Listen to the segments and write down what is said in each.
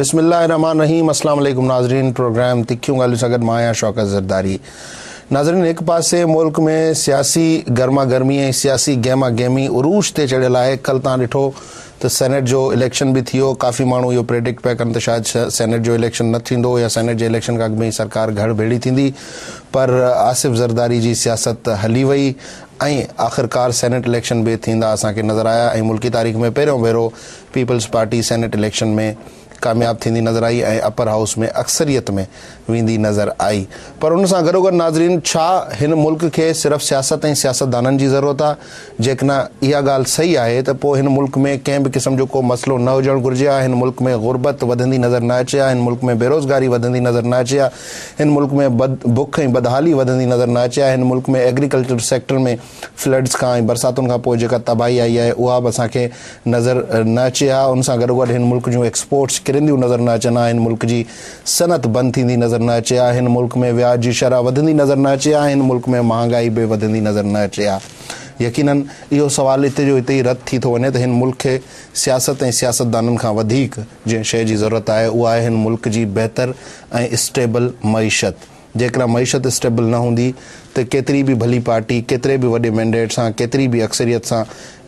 बिस्मिल्लाहिर्रहमानिर्रहीम। अस्सलाम वालेकुम नाज़रीन। प्रोग्राम तिखियूं ॻाल्हियूं सां गॾु मां आहियां शौकत ज़रदारी। नाज़रीन, हिकु पासे मुल्क में सियासी गर्मा गर्मी ऐं सियासी गहमा गहमी उरूज ते चढ़ियल आहे। कल्ह तव्हां ॾिठो त सेनेट जो इलेक्शन बि थियो। काफ़ी माण्हू इहो प्रेडिक्ट पिया कनि त शायदि सेनेट जो इलेक्शन न थींदो या सेनेट जे इलेक्शन खां अॻु में ई सरकार घर भेड़ी थींदी, पर आसिफ़ ज़रदारी जी सियासत हली वई ऐं आख़िरकार सेनेट इलेक्शन बि थींदा असांखे नज़र आया ऐं मुल्की तारीख़ में पहिरियों भेरो पीपल्स पार्टी सेनेट इलेक्शन में कामयाब थींदी नज़र आई ऐं अपर हाउस में अक्सरियत में वेंदी नज़र आई। पर उन सां गॾोगॾु नाज़रीन, छा हिन मुल्क खे सिर्फ़ु सियासत ऐं सियासतदाननि जी ज़रूरत आहे? जेकॾहिं इहा ॻाल्हि सही आहे त पोइ हिन मुल्क में कंहिं बि क़िस्म जो को मसइलो न हुजणु घुरिजे आहे। हिन मुल्क में ग़ुरबत वधंदी नज़र न अचे आहे, हिन मुल्क में बेरोज़गारी वधंदी नज़र न अचे आहे, हिन मुल्क में बुख ऐं बदहाली वधंदी नज़र न अचे आहे, हिन मुल्क में एग्रीकल्चर सेक्टर में फ्लड्स खां ऐं बरसातुनि खां पोइ जेका तबाही आई आहे उहा बि असांखे नज़र न अचे आहे। उन सां गॾोगॾु हिन मुल्क जूं एक्सपोर्ट्स किरंदियूं नज़र न अचनि आहे, हिन मुल्क जी सनत बंदि थींदी नज़र न अचे आहे, हिन मुल्क में व्याज जी शरह वधंदी नज़र न अचे आहे, हिन मुल्क में महांगाई बि वधंदी नज़र न अचे आहे। यकीनन इहो सवाल हिते जो हिते ई रद्द थी थो वञे त हिन मुल्क खे सियासत ऐं सियासतदाननि खां वधीक जंहिं शइ जी ज़रूरत आहे उहा आहे हिन मुल्क जी बहितर ऐं स्टेबल मईशत। जेकॾहिं मईशत स्टेबल न हूंदी त केतिरी बि भली पार्टी केतिरे बि वॾे मैंडेट सां केतिरी बि अक्सरियत सां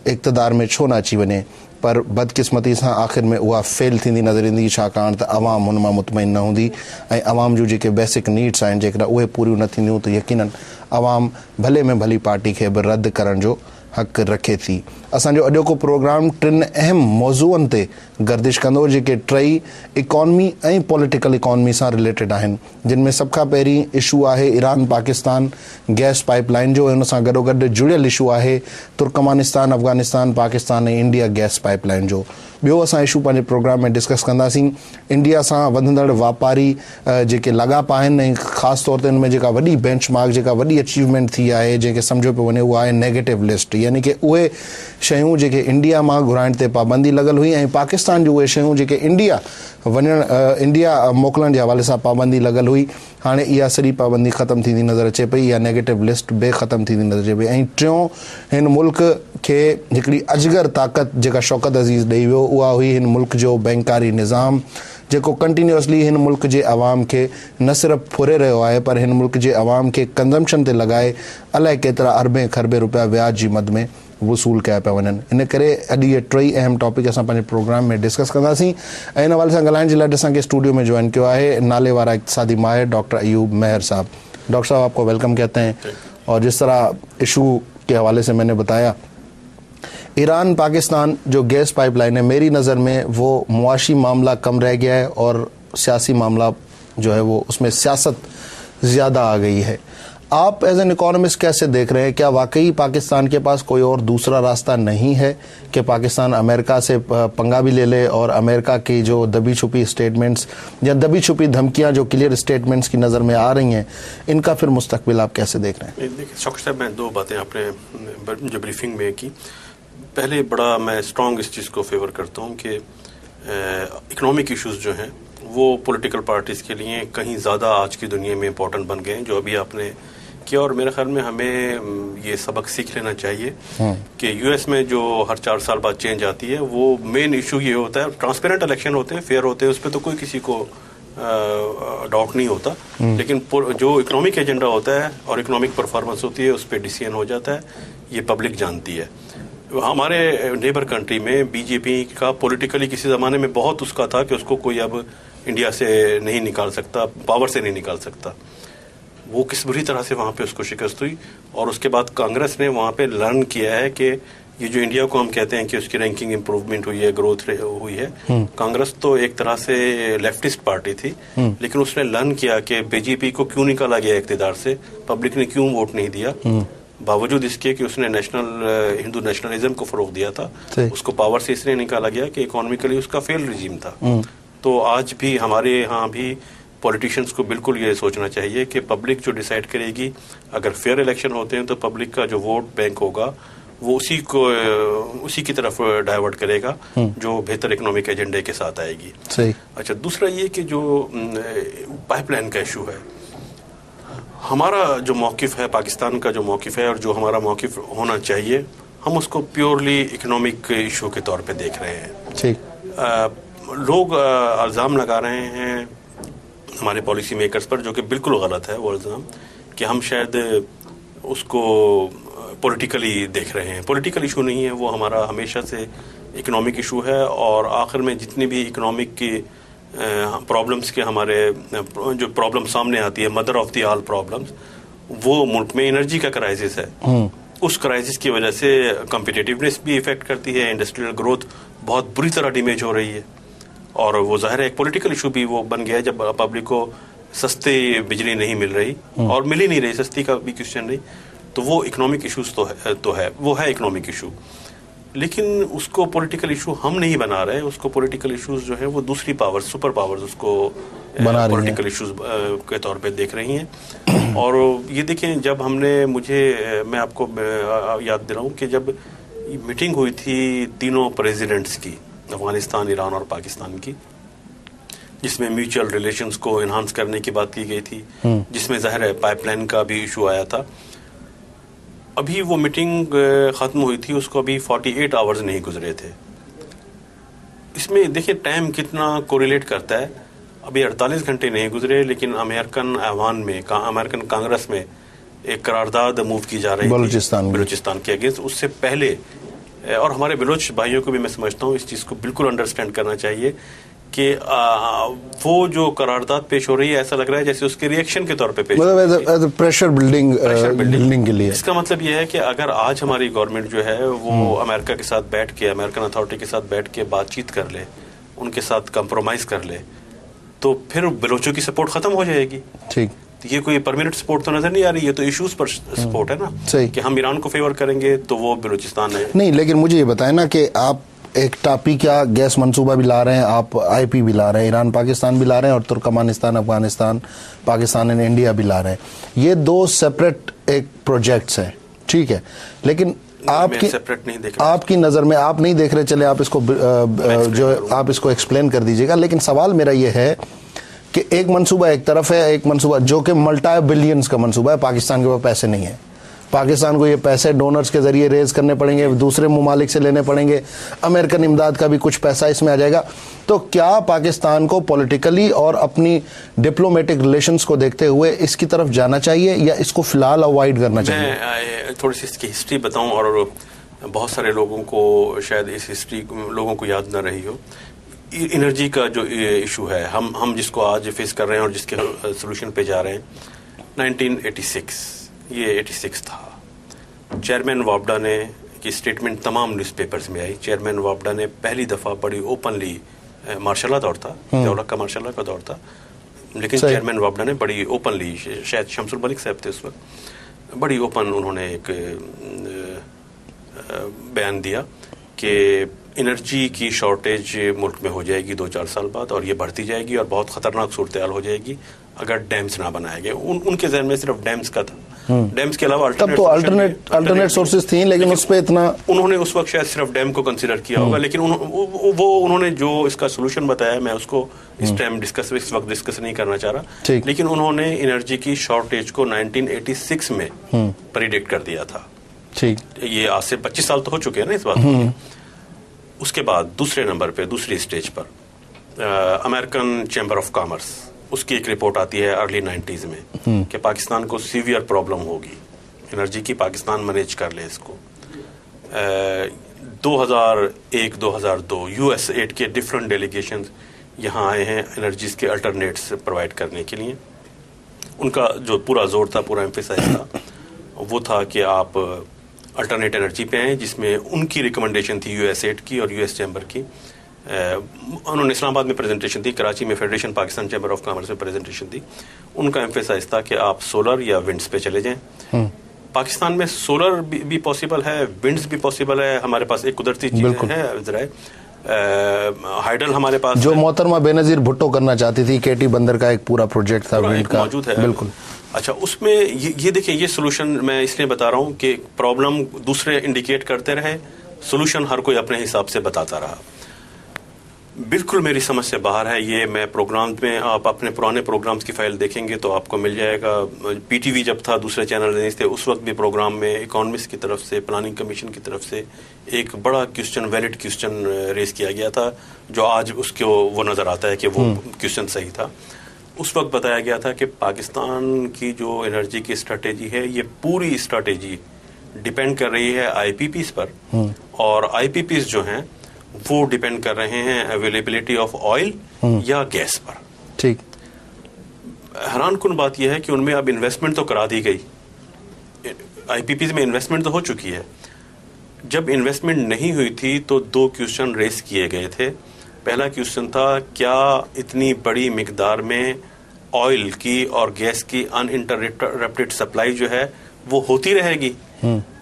इक़्तिदार में छो न अची वञे, पर बदकिस्मती सां आख़िर में उहा फेल थींदी नज़र ईंदी, छाकाणि त अवाम हुन मां मुतमइन न हूंदी ऐं अवाम जूं जेके बेसिक नीड्स आहिनि जेकॾहिं उहे पूरियूं न थींदियूं त यकीनन अवाम भले में भली पार्टी खे बि रद्द करण जो हक़ रखे थी। असांजो अॼोको प्रोग्राम टिनि अहम मौज़ूअनि ते गर्दिश कंदो जेके टई इकॉनमी ऐं पॉलिटिकल इकॉनमी सां रिलेटेड आहिनि, जिन में सभ खां पहिरीं इशू आहे ईरान पाकिस्तान गैस पाइपलाइन जो ऐं हुन सां गॾोगॾु जुड़ियल इशू आहे तुर्कमानिस्तान अफ़गानिस्तान पाकिस्तान ऐं इंडिया गैस पाइपलाइन जो। ॿियो असां इशू पंहिंजे प्रोग्राम में डिस्कस कंदासीं इंडिया सां वधंदड़ वापारी जेके लाॻापा आहिनि ऐं ख़ासि तौर ते हुन में जेका वॾी बेंचमार्क जेका वॾी अचीवमेंट थी आहे जंहिंखे सम्झो पियो वञे उहा आहे नेगेटिव लिस्ट, यानी कि उहे शयूं जेके इंडिया मां घुराइण ते पाबंदी लॻल हुई ऐं पाकिस्तान जूं उहे शयूं जेके इंडिया मोकिलण जे हवाले सां पाबंदी लॻल हुई, हाणे इहा सॼी पाबंदी ख़तमु थींदी नज़र अचे पई, इहा नेगेटिव लिस्ट बि ख़तमु थींदी नज़र अचे पई। ऐं टियों, हिन मुल्क खे हिकिड़ी अजगर ताक़त जेका शौकत अज़ीज़ ॾेई वियो उहा हुई हिन मुल्क जो बैंकारी निज़ाम, जेको कंटिन्यूअसली हिन मुल्क जे अवाम खे न सिर्फ़ु फुरे रहियो आहे पर हिन मुल्क जे अवाम खे कंज़म्पशन ते लॻाए अलाए केतिरा अरबे खरबे रुपया व्याज जी मद में वसूल कया पिया वञनि। इन करे अॼु इहे टई अहम टॉपिक असां पंहिंजे प्रोग्राम में डिस्कस कंदासीं ऐं इन हवाले सां ॻाल्हाइण जे लाइ असांखे स्टूडियो में ज्वाइन किया है नाले वाला इक़्तिसादी माहिर डॉक्टर अयूब मेहर साहब। डॉक्टर साहब, आपको वेलकम कहते हैं। और जिस तरह इशू के हवाले से मैंने बताया, ईरान पाकिस्तान जो गैस पाइपलाइन है, मेरी नज़र में वो मुआशी मामला कम रह गया है और सियासी मामला जो है वो उसमें सियासत ज़्यादा आ गई है। आप एज एन इकोनॉमिस्ट कैसे देख रहे हैं? क्या वाकई पाकिस्तान के पास कोई और दूसरा रास्ता नहीं है कि पाकिस्तान अमेरिका से पंगा भी ले ले और अमेरिका की जो दबी छुपी स्टेटमेंट्स या दबी छुपी धमकियां जो क्लियर स्टेटमेंट्स की नज़र में आ रही हैं, इनका फिर मुस्तकबिल आप कैसे देख रहे हैं? देखिए शौकत साहब, मैं दो बातें आपने जो ब्रीफिंग में की, पहले बड़ा मैं स्ट्रॉन्ग इस चीज़ को फेवर करता हूँ कि इकोनॉमिक इश्यूज जो हैं वो पॉलिटिकल पार्टीज़ के लिए कहीं ज़्यादा आज की दुनिया में इम्पोर्टेंट बन गए हैं, जो अभी आपने किया। और मेरे ख्याल में हमें ये सबक सीख लेना चाहिए कि यूएस में जो हर 4 साल बाद चेंज आती है वो मेन इशू ये होता है, ट्रांसपेरेंट इलेक्शन होते हैं, फेयर होते हैं, उस पर तो कोई किसी को डाउट नहीं होता, लेकिन जो इकोनॉमिक एजेंडा होता है और इकोनॉमिक परफॉर्मेंस होती है उस पर डिसीजन हो जाता है, ये पब्लिक जानती है। हमारे नेबर कंट्री में बीजेपी का पॉलिटिकली किसी ज़माने में बहुत उसका था कि उसको कोई अब इंडिया से नहीं निकाल सकता, पावर से नहीं निकाल सकता। वो किस बुरी तरह से वहाँ पे उसको शिकस्त हुई और उसके बाद कांग्रेस ने वहाँ पे लर्न किया है कि ये जो इंडिया को हम कहते हैं कि उसकी रैंकिंग इम्प्रूवमेंट हुई है, ग्रोथ हुई है। कांग्रेस तो एक तरह से लेफ्टिस्ट पार्टी थी, लेकिन उसने लर्न किया कि बीजेपी को क्यों निकाला गया इक़्तिदार से, पब्लिक ने क्यों वोट नहीं दिया, बावजूद इसके कि उसने हिंदू नेशनलिज्म को फरोग दिया था, उसको पावर से इसलिए निकाला गया कि इकोनॉमिकली उसका फेल रिजीम था। तो आज भी हमारे यहाँ भी पॉलिटिशियंस को बिल्कुल ये सोचना चाहिए कि पब्लिक जो डिसाइड करेगी, अगर फेयर इलेक्शन होते हैं तो पब्लिक का जो वोट बैंक होगा वो उसी की तरफ डाइवर्ट करेगा जो बेहतर इकोनॉमिक एजेंडे के साथ आएगी। सही। अच्छा, दूसरा ये कि जो पाइपलाइन का इशू है, हमारा जो मौक़िफ़ है, पाकिस्तान का जो मौक़िफ़ है और जो हमारा मौक़िफ़ होना चाहिए, हम उसको प्योरली इकोनॉमिक इशू के तौर पे देख रहे हैं। लोग इल्ज़ाम लगा रहे हैं हमारे पॉलिसी मेकर्स पर, जो कि बिल्कुल गलत है वो इल्ज़ाम, कि हम शायद उसको पॉलिटिकली देख रहे हैं। पॉलिटिकल इशू नहीं है वो, हमारा हमेशा से इकोनॉमिक इशू है। और आखिर में जितनी भी इकोनॉमिक की प्रॉब्लम्स के हमारे जो प्रॉब्लम सामने आती है, mother of the all problems, वो मुल्क में एनर्जी का क्राइसिस है। उस क्राइसिस की वजह से कॉम्पिटिटिवनेस भी इफेक्ट करती है, इंडस्ट्रियल ग्रोथ बहुत बुरी तरह डैमेज हो रही है। और वो जाहिर है एक पॉलिटिकल इशू भी वो बन गया है, जब पब्लिक को सस्ती बिजली नहीं मिल रही और मिल ही नहीं रही, सस्ती का भी क्वेश्चन नहीं, तो वो इकोनॉमिक इशूज तो है वो है इकोनॉमिक इशू। लेकिन उसको पॉलिटिकल इशू हम नहीं बना रहे हैं, उसको पॉलिटिकल इश्यूज जो है वो दूसरी पावर्स, सुपर पावर्स उसको पॉलिटिकल इश्यूज के तौर पे देख रही हैं। और ये देखें, जब मैं आपको याद दे रहा हूँ कि जब मीटिंग हुई थी तीनों प्रेसिडेंट्स की, अफगानिस्तान, ईरान और पाकिस्तान की, जिसमें म्यूचुअल रिलेशंस को एनहांस करने की बात की गई थी, जिसमें जाहिर है पाइपलाइन का भी इशू आया था। अभी वो मीटिंग ख़त्म हुई थी, उसको अभी 48 आवर्स नहीं गुजरे थे। इसमें देखिए टाइम कितना कोरिलेट करता है। अभी 48 घंटे नहीं गुजरे, लेकिन अमेरिकन ऐवान में, अमेरिकन कांग्रेस में एक करारदाद मूव की जा रही थी बलूचिस्तान के अगेंस्ट। उससे पहले, और हमारे बलोच भाइयों को भी मैं समझता हूँ इस चीज़ को बिल्कुल अंडरस्टैंड करना चाहिए कि वो जो करारदाद पेश हो रही है, ऐसा लग रहा है जैसे उसके रिएक्शन के तौर पे पेश, मतलब प्रेशर बिल्डिंग के लिए। इसका मतलब यह है कि अगर आज हमारी गवर्नमेंट जो है वो अमेरिका के साथ बैठ के, अमेरिकन अथॉरिटी के साथ बैठ के बातचीत कर ले, उनके साथ कंप्रोमाइज कर ले, तो फिर बलोचों की सपोर्ट खत्म हो जाएगी। ठीक, ये कोई परमानेंट सपोर्ट तो नजर नहीं आ रही, ये तो इश्यूज पर सपोर्ट है ना, कि हम ईरान को फेवर करेंगे तो वो बलूचिस्तान है नहीं। लेकिन मुझे ये बताएं ना कि आप एक टापी क्या गैस मंसूबा भी ला रहे हैं, आप आईपी भी ला रहे हैं, ईरान पाकिस्तान भी ला रहे हैं, और तुर्कमानिस्तान, अफगानिस्तान, पाकिस्तान एंड इंडिया भी ला रहे हैं। ये दो सेपरेट एक प्रोजेक्ट्स हैं, ठीक है। लेकिन आपकी नज़र में आप नहीं देख रहे, चले आप इसको आप इसको एक्सप्लेन कर दीजिएगा। लेकिन सवाल मेरा ये है कि एक मंसूबा एक तरफ है, एक मंसूबा जो कि मल्टी बिलियंस का मंसूबा है, पाकिस्तान के पास पैसे नहीं है, पाकिस्तान को ये पैसे डोनर्स के जरिए रेज करने पड़ेंगे, दूसरे ममालिक से लेने पड़ेंगे, अमेरिकन इमदाद का भी कुछ पैसा इसमें आ जाएगा। तो क्या पाकिस्तान को पॉलिटिकली और अपनी डिप्लोमेटिक रिलेशंस को देखते हुए इसकी तरफ जाना चाहिए या इसको फिलहाल अवॉइड करना चाहिए? मैं थोड़ी सी इसकी हिस्ट्री बताऊं, और बहुत सारे लोगों को शायद इस हिस्ट्री लोगों को याद न रही हो। एनर्जी का जो इशू है, हम जिसको आज फेस कर रहे हैं और जिसके सोल्यूशन पे जा रहे हैं, 1986 ये 86 था। चेयरमैन वापडा ने की स्टेटमेंट तमाम न्यूज़पेपर्स में आई। चेयरमैन वापडा ने पहली दफ़ा बड़ी ओपनली, मार्शल दौर था, दौलत का मार्शल का दौर था, लेकिन चेयरमैन वापडा ने बड़ी ओपनली, शायद शमसुल मलिक साहब थे उस वक्त, बड़ी ओपन उन्होंने एक बयान दिया कि एनर्जी की शॉर्टेज मुल्क में हो जाएगी 2-4 साल बाद, और ये बढ़ती जाएगी और बहुत ख़तरनाक सूरत हाल हो जाएगी अगर डैम्स ना बनाए गए। उनके जहन में सिर्फ डैम्स का था, डैम्स के अलावा अल्टरनेट सोर्सेज थी, लेकिन उस पे इतना उन्होंने उस वक्त शायद सिर्फ डैम को कंसीडर किया होगा। लेकिन उन्होंने जो इसका सोल्यूशन बताया, मैं उसको इस वक्त डिस्कस नहीं करना चाह रहा, लेकिन उन्होंने एनर्जी की शॉर्टेज को 1986 में प्रेडिक्ट कर दिया था। ठीक, ये आज से 25 साल तो हो चुके हैं ना इस बात। उसके बाद दूसरे नंबर पे, दूसरी स्टेज पर अमेरिकन चैम्बर ऑफ कॉमर्स, उसकी एक रिपोर्ट आती है अर्ली 90s में कि पाकिस्तान को सीवियर प्रॉब्लम होगी एनर्जी की, पाकिस्तान मैनेज कर ले इसको। 2001-2002 यूएस एड के डिफरेंट डेलीगेशंस यहाँ आए हैं एनर्जीज के अल्टरनेट्स प्रोवाइड करने के लिए। उनका जो पूरा जोर था, पूरा एम्फेसाइज था, वो था कि आप अल्टरनेट एनर्जी पे आए, जिसमें उनकी रिकमेंडेशन थी यूएस एड की और यूएस चैम्बर की। उन्होंने इस्लामाबाद में प्रेजेंटेशन दी, कराची में federation Pakistan chamber of commerce में प्रेजेंटेशन दी। उनका एम्फेसाइज था कि आप सोलर या विंड्स पे चले जाएं। पाकिस्तान में सोलर भी पॉसिबल है, विंड्स भी पॉसिबल है, हमारे पास एक कुदरती चीज है जरा हाइडल हमारे पास, जो मोहतरमा बेनजीर भुट्टो करना चाहती थी, केटी बंदर का एक पूरा प्रोजेक्ट था विंड का, मौजूद है बिल्कुल। अच्छा, उसमें ये देखिए, ये सोल्यूशन मैं इसलिए बता रहा हूँ कि प्रॉब्लम दूसरे इंडिकेट करते रहे, सोल्यूशन हर कोई अपने हिसाब से बताता रहा। बिल्कुल मेरी समझ से बाहर है ये। मैं प्रोग्राम में, आप अपने पुराने प्रोग्राम्स की फाइल देखेंगे तो आपको मिल जाएगा। पीटीवी जब था, दूसरे चैनल नहीं थे, उस वक्त भी प्रोग्राम में इकोनॉमिस्ट की तरफ से, प्लानिंग कमीशन की तरफ से एक बड़ा क्वेश्चन, वैलिड क्वेश्चन रेज किया गया था, जो आज उसको वो नज़र आता है कि वो क्वेश्चन सही था। उस वक्त बताया गया था कि पाकिस्तान की जो एनर्जी की स्ट्रेटेजी है, ये पूरी स्ट्रेटेजी डिपेंड कर रही है आईपीपीस पर, और आईपीपीस जो हैं वो डिपेंड कर रहे हैं अवेलेबिलिटी ऑफ ऑयल या गैस पर। ठीक। हैरानकुन बात यह है कि उनमें अब इन्वेस्टमेंट तो करा दी गई, आईपीपीस में इन्वेस्टमेंट तो हो चुकी है। जब इन्वेस्टमेंट नहीं हुई थी तो दो क्वेश्चन रेस किए गए थे। पहला क्वेश्चन था, क्या इतनी बड़ी मिकदार में ऑयल की और गैस की अनइंटरप्टेड सप्लाई जो है वो होती रहेगी?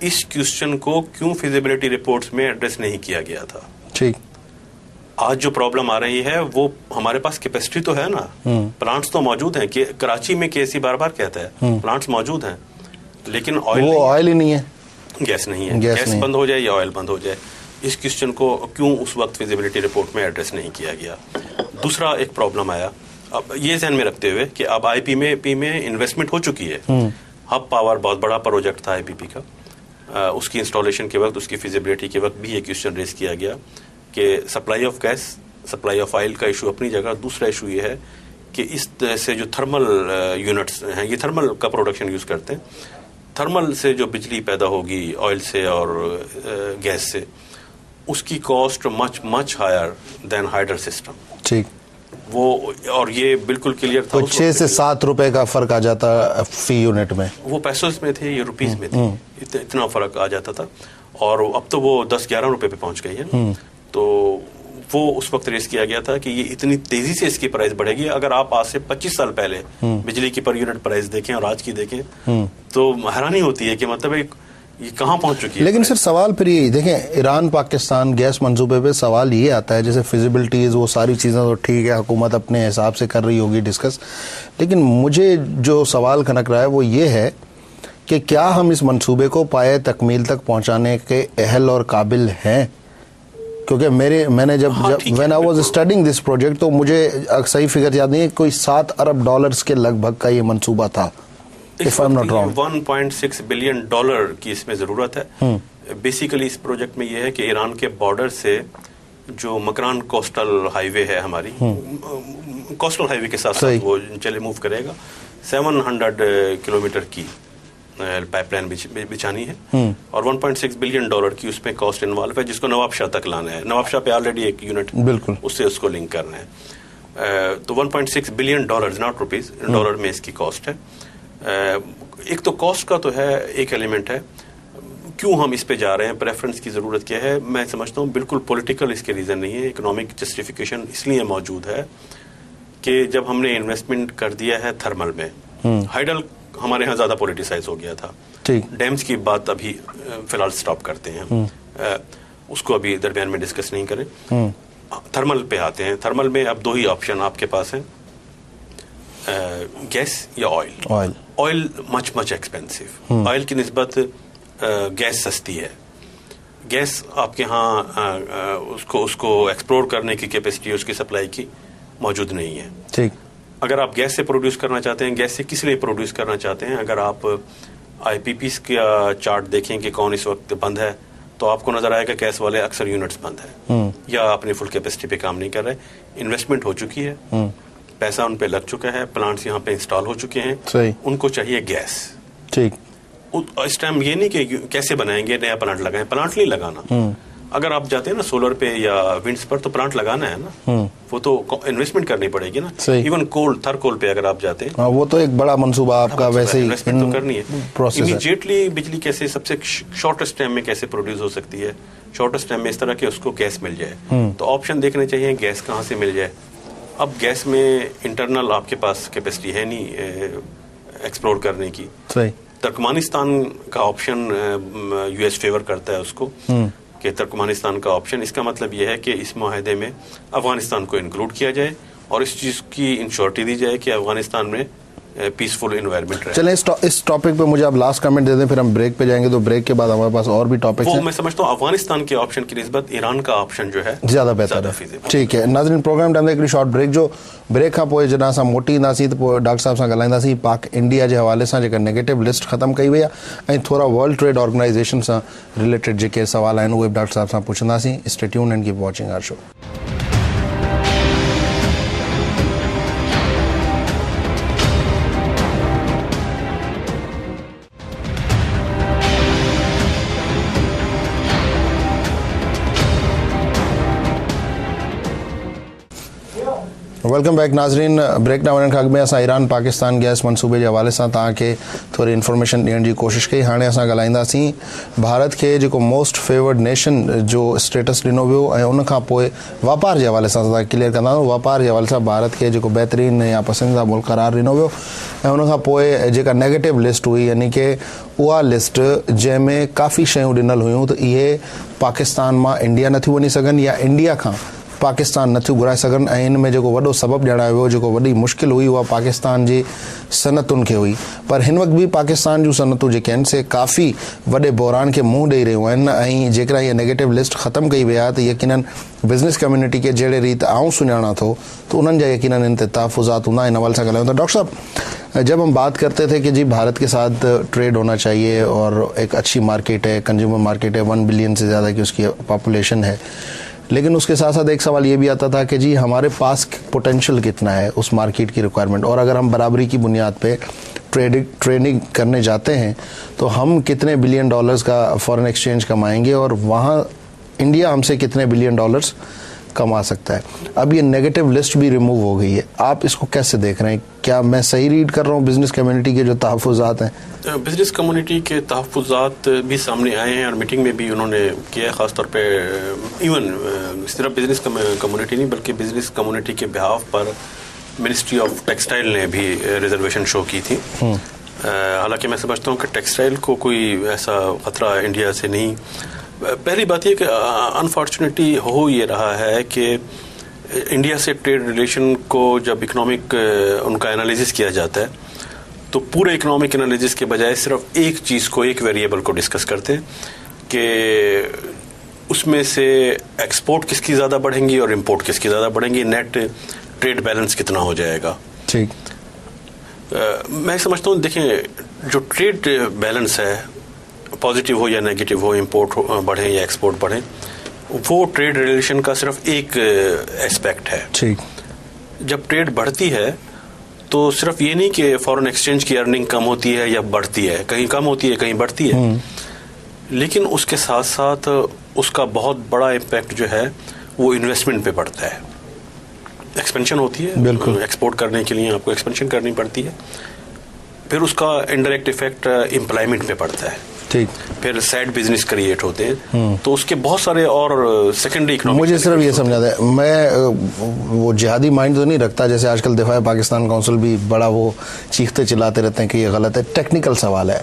इस क्वेश्चन को क्यों फिजिबिलिटी रिपोर्ट्स में एड्रेस नहीं किया गया था? ठीक। आज जो प्रॉब्लम आ रही है वो हमारे पास कैपेसिटी तो है ना, प्लांट्स तो मौजूद हैं। कि कराची में केसी बार बार कहता है प्लांट्स मौजूद हैं, लेकिन ऑयल ही नहीं है, गैस नहीं है। गैस बंद हो जाए या ऑयल बंद हो जाए, इस क्वेश्चन को क्यों उस वक्त फिजिबिलिटी रिपोर्ट में एड्रेस नहीं किया गया? दूसरा एक प्रॉब्लम आया, अब ये ध्यान में रखते हुए कि अब आईपी में इन्वेस्टमेंट हो चुकी है। हब पावर बहुत बड़ा प्रोजेक्ट था आईपीपी का, उसकी इंस्टॉलेशन के वक्त, उसकी फिजिबिलिटी के वक्त भी ये क्वेश्चन रेज किया गया कि supply of gas, supply of oil का इशू अपनी जगह। दूसरा इशू ये है कि इस तरह से जो थर्मल यूनिट्स हैं, ये थर्मल का प्रोडक्शन यूज़ करते हैं, थर्मल से जो बिजली पैदा होगी ऑयल से और गैस से, उसकी cost much higher than hydel system. ठीक। वो, और ये बिल्कुल क्लियर था, 6 से 7 रुपए का फर्क आ जाता फी यूनिट में। वो पैसों में थे, ये रुपीस में थे, इतना फर्क आ जाता था। और अब तो वो 10-11 रुपए पे पहुंच गई है। तो वो उस वक्त रेस किया गया था कि ये इतनी तेजी से इसकी प्राइस बढ़ेगी। अगर आप आज से 25 साल पहले बिजली की पर यूनिट प्राइस देखें और आज की देखें तो हैरानी होती है कि मतलब ये कहाँ पहुंच चुकी है। लेकिन सर सवाल फिर ये देखें, ईरान पाकिस्तान गैस मंसूबे पे सवाल ये आता है, जैसे फिजिबिलिटीज वो सारी चीज़ें तो ठीक है, हुकूमत अपने हिसाब से कर रही होगी डिस्कस, लेकिन मुझे जो सवाल खनक रहा है वो ये है कि क्या हम इस मंसूबे को पाए तकमील तक पहुंचाने के अहल और काबिल हैं? क्योंकि मैंने जब when I was studying this project तो मुझे सही फिगर याद नहीं है, कोई $7 अरब के लगभग का ये मंसूबा था, if I am not wrong. $1.6 billion की इसमें जरूरत है। बेसिकली इस प्रोजेक्ट में यह है कि ईरान के बॉर्डर से जो मकरान कोस्टल हाईवे है हमारी, कोस्टल हाईवे के साथ साथ वो चले मूव करेगा, 700 किलोमीटर की पाइपलाइन बिछानी है और $1.6 बिलियन की उसमें कॉस्ट इन्वॉल्व है, जिसको नवाबशाह तक लाना है। नवाबशाह पे ऑलरेडी एक यूनिट बिल्कुल उससे उसको लिंक करना है। तो $1.6 बिलियन, नॉट रुपीज, डॉलर में इसकी कॉस्ट है। एक तो कॉस्ट का तो है, एक एलिमेंट है, क्यों हम इस पे जा रहे हैं, प्रेफरेंस की ज़रूरत क्या है? मैं समझता हूँ बिल्कुल पॉलिटिकल इसके रीज़न नहीं है, इकोनॉमिक जस्टिफिकेशन इसलिए मौजूद है कि जब हमने इन्वेस्टमेंट कर दिया है थर्मल में, हाइडल हमारे यहाँ ज़्यादा पॉलिटिसाइज हो गया था। डैम्स की बात अभी फिलहाल स्टॉप करते हैं, उसको अभी दरमियान में डिस्कस नहीं करें। थर्मल पे आते हैं। थर्मल में अब 2 ही ऑप्शन आपके पास हैं, गैस या oil. Oil much expensive, oil की निस्बत गैस सस्ती है। गैस आपके यहाँ उसको एक्सप्लोर करने की कैपेसिटी, उसकी सप्लाई की मौजूद नहीं है। ठीक। अगर आप गैस से प्रोड्यूस करना चाहते हैं, गैस से किस लिए प्रोड्यूस करना चाहते हैं, अगर आप आईपीपीस का चार्ट देखें कि कौन इस वक्त बंद है, तो आपको नजर आएगा गैस वाले अक्सर यूनिट्स बंद है या अपनी फुल कैपेसिटी पे काम नहीं कर रहे। इन्वेस्टमेंट हो चुकी है, पैसा उन पे लग चुका है, प्लांट्स यहाँ पे इंस्टॉल हो चुके हैं, उनको चाहिए गैस। ठीक। इस टाइम ये नहीं कि कैसे बनाएंगे, नया प्लांट लगाएं, प्लांट नहीं लगाना। अगर आप जाते हैं ना सोलर पे या विंड्स पर, तो प्लांट लगाना है ना, वो तो इन्वेस्टमेंट करनी पड़ेगी ना। इवन थर कोल पे अगर आप जाते हैं, वो तो एक बड़ा मंसूबा आपका, वैसे ही इन्वेस्टमेंट तो करनी है। इमीडिएटली बिजली कैसे सबसे शॉर्टेस्ट टाइम में कैसे प्रोड्यूस हो सकती है, शॉर्टेस्ट टाइम में इस तरह के उसको गैस मिल जाए, तो ऑप्शन देखने चाहिए गैस कहाँ से मिल जाए। अब गैस में इंटरनल आपके पास कैपेसिटी है नहीं एक्सप्लोर करने की। तुर्कमानिस्तान का ऑप्शन यूएस फेवर करता है उसको, कि तुर्कमानिस्तान का ऑप्शन, इसका मतलब यह है कि इस माहदे में अफगानिस्तान को इंक्लूड किया जाए और इस चीज़ की इंश्योरिटी दी जाए कि अफगानिस्तान में पीसफुल एनवायरनमेंट रहे। चलें इस टॉपिक पे मुझे आप लास्ट कमेंट दे दें, फिर हम ब्रेक पे जाएंगे, तो ब्रेक के बाद हमारे पास और भी टॉपिक वो हैं। मैं समझता हूँ अफगानिस्तान के ऑप्शन की निस्बत ईरान का ऑप्शन जो है ज़्यादा बेहतर है। ठीक है नाज़रीन, प्रोग्राम टाइम हिकिड़ी शॉर्ट ब्रेक जो ब्रेक खां पोइ जॾहिं असां मोटी ईंदासीं त पोइ डॉक्टर साहब सां ॻाल्हाईंदासीं पाक इंडिया जे हवाले सां जेका नेगेटिव लिस्ट ख़तमु कई वई आहे, ऐं थोरा वर्ल्ड ट्रेड ऑर्गेनाइज़ेशन सां रिलेटेड जेके सवाल आहिनि उहे बि डॉक्टर साहब सां पुछंदासीं। Stay tuned and keep watching our show. Welcome back नाज़रीन। ब्रेक न वञण खां अॻु में असां ईरान पाकिस्तान गैस मनसूबे जे हवाले सां तव्हांखे थोरी इन्फॉर्मेशन ॾियण जी कोशिशि कई। हाणे असां ॻाल्हाईंदासीं भारत खे जेको मोस्ट फेवर्ड नेशन जो स्टेटस ॾिनो वियो ऐं उन खां पोइ वापार जे हवाले सां असां क्लियर कंदा आहियूं। वापार जे हवाले सां भारत खे जेको बहितरीन या पसंदीदा मुल्क करार ॾिनो वियो ऐं उन खां पोइ जेका नेगेटिव लिस्ट हुई, यानी कि उहा लिस्ट जंहिंमें काफ़ी शयूं ॾिनल हुयूं त इहे पाकिस्तान मां इंडिया नथियूं वञी सघनि या इंडिया खां पाकिस्तान नथियूं घुराए सघनि, ऐं इन में जेको वॾो सबबु ॼाणायो वियो, जेको वॾी मुश्किल हुई, उहा पाकिस्तान जी सनतुनि खे हुई। पर हिन वक़्तु बि पाकिस्तान जूं सनतूं जेके आहिनि से काफ़ी वॾे बहरान खे मुंहुं ॾेई रहियूं आहिनि, ऐं जेकॾहिं इहा नेगेटिव लिस्ट ख़तमु कई वई आहे त यकीनन बिज़नेस कम्युनिटी खे जहिड़े रीति आऊं सुञाणा थो तो उन्हनि जा यकीनन इन ते तहफ़ुज़ात हूंदा। इन हवाले सां ॻाल्हायूं था। डॉक्टर साहब, जब हम बात करते थे कि जी भारत के साथ ट्रेड होना चाहिए और एक अच्छी मार्केट है, कंज्यूमर मार्केट है, 1 बिलियन से ज़्यादा की उसकी पॉपुलेशन है, लेकिन उसके साथ साथ एक सवाल ये भी आता था कि जी हमारे पास पोटेंशियल कितना है उस मार्केट की रिक्वायरमेंट, और अगर हम बराबरी की बुनियाद पे ट्रेडिंग करने जाते हैं तो हम कितने बिलियन डॉलर्स का फॉरेन एक्सचेंज कमाएंगे और वहाँ इंडिया हमसे कितने बिलियन डॉलर्स कमा सकता है। अब ये नेगेटिव लिस्ट भी रिमूव हो गई है, आप इसको कैसे देख रहे हैं? क्या मैं सही रीड कर रहा हूँ बिजनेस कम्युनिटी के जो तहफ़्फ़ुज़ात हैं? बिजनेस कम्युनिटी के तहफ़्फ़ुज़ात भी सामने आए हैं और मीटिंग में भी उन्होंने किया, ख़ासतौर पे इवन सिर्फ बिजनेस कम्युनिटी नहीं बल्कि बिजनेस कम्युनिटी के बिहाफ पर मिनिस्ट्री ऑफ टेक्सटाइल ने भी रिजर्वेशन शो की थी। हालांकि मैं समझता हूँ कि टेक्सटाइल को कोई ऐसा ख़तरा इंडिया से नहीं। पहली बात यह कि अनफॉर्चुनेटली हो ये रहा है कि इंडिया से ट्रेड रिलेशन को जब इकोनॉमिक उनका एनालिसिस किया जाता है तो पूरे इकोनॉमिक एनालिसिस के बजाय सिर्फ एक चीज़ को, एक वेरिएबल को डिस्कस करते हैं कि उसमें से एक्सपोर्ट किसकी ज़्यादा बढ़ेंगी और इंपोर्ट किसकी ज़्यादा बढ़ेंगी, नेट ट्रेड बैलेंस कितना हो जाएगा। ठीक, मैं समझता हूँ देखें जो ट्रेड बैलेंस है, पॉजिटिव हो या नेगेटिव हो, इंपोर्ट बढ़े या एक्सपोर्ट बढ़े, वो ट्रेड रिलेशन का सिर्फ एक एस्पेक्ट है। ठीक, जब ट्रेड बढ़ती है तो सिर्फ ये नहीं कि फॉरेन एक्सचेंज की अर्निंग कम होती है या बढ़ती है, कहीं कम होती है कहीं बढ़ती है, लेकिन उसके साथ साथ उसका बहुत बड़ा इम्पैक्ट जो है वो इन्वेस्टमेंट पे पड़ता है। एक्सपेंशन होती है, बिल्कुल, एक्सपोर्ट करने के लिए आपको एक्सपेंशन करनी पड़ती है, फिर उसका इनडायरेक्ट इफेक्ट एम्प्लॉयमेंट पे पड़ता है। ठीक, फिर साइड बिजनेस क्रिएट होते हैं, तो उसके बहुत सारे और सेकेंडरी इकोनॉमिक। मुझे सिर्फ ये समझा है, मैं वो जिहादी माइंड तो नहीं रखता, जैसे आजकल दिफा पाकिस्तान काउंसिल भी बड़ा वो चीखते चिल्लाते रहते हैं कि ये गलत है। टेक्निकल सवाल है,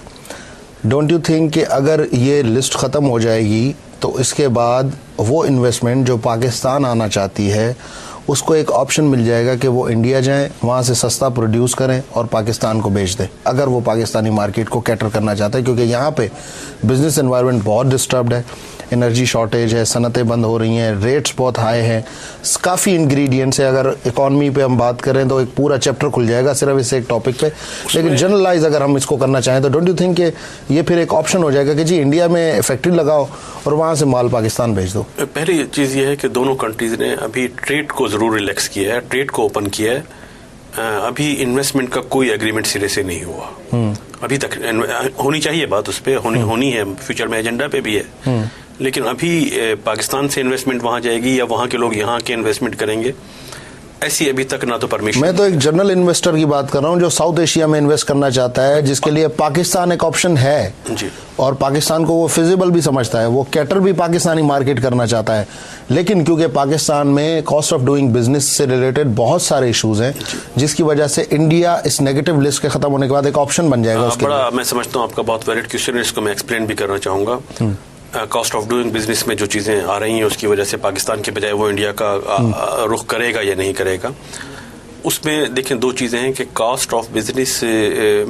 डोंट यू थिंक कि अगर ये लिस्ट ख़त्म हो जाएगी तो इसके बाद वो इन्वेस्टमेंट जो पाकिस्तान आना चाहती है उसको एक ऑप्शन मिल जाएगा कि वो इंडिया जाएं, वहाँ से सस्ता प्रोड्यूस करें और पाकिस्तान को बेच दें, अगर वो पाकिस्तानी मार्केट को कैटर करना चाहता है, क्योंकि यहाँ पे बिजनेस एनवायरनमेंट बहुत डिस्टर्ब्ड है, एनर्जी शॉर्टेज है, सनतें बंद हो रही हैं, रेट्स बहुत हाई हैं, काफ़ी इंग्रेडिएंट्स है। अगर इकॉनमी पे हम बात करें तो एक पूरा चैप्टर खुल जाएगा सिर्फ इस एक टॉपिक पे, लेकिन जनरलाइज अगर हम इसको करना चाहें तो डोंट यू थिंक कि ये फिर एक ऑप्शन हो जाएगा कि जी इंडिया में फैक्ट्री लगाओ और वहाँ से माल पाकिस्तान भेज दो? पहली चीज़ ये है कि दोनों कंट्रीज ने अभी ट्रेड को ज़रूर रिलैक्स किया है, ट्रेड को ओपन किया है, अभी इन्वेस्टमेंट का कोई एग्रीमेंट सिरे से नहीं हुआ अभी तक। होनी चाहिए बात, उस पर होनी है, फ्यूचर में एजेंडा पे भी है, लेकिन अभी पाकिस्तान से इन्वेस्टमेंट वहाँ जाएगी या वहाँ के लोग यहाँ के इन्वेस्टमेंट करेंगे, ऐसी अभी तक ना तो परमिशन। मैं तो एक जनरल इन्वेस्टर की बात कर रहा हूँ जो साउथ एशिया में इन्वेस्ट करना चाहता है, जिसके लिए पाकिस्तान एक ऑप्शन है जी, और पाकिस्तान को वो फिजिबल भी समझता है, वो कैटर भी पाकिस्तानी मार्केट करना चाहता है, लेकिन क्योंकि पाकिस्तान में कॉस्ट ऑफ डूइंग बिजनेस से रिलेटेड बहुत सारे इश्यूज हैं, जिसकी वजह से इंडिया इस नेगेटिव लिस्ट के खत्म होने के बाद एक ऑप्शन बन जाएगा उसके बड़ा। मैं समझता हूँ आपका बहुत वैलिड क्वेश्चन है, इसको मैं एक्सप्लेन भी करना चाहूँगा। कॉस्ट ऑफ डूइंग बिजनेस में जो चीज़ें आ रही हैं उसकी वजह से पाकिस्तान के बजाय वो इंडिया का रुख करेगा या नहीं करेगा। उसमें देखें दो चीज़ें हैं कि कॉस्ट ऑफ बिजनेस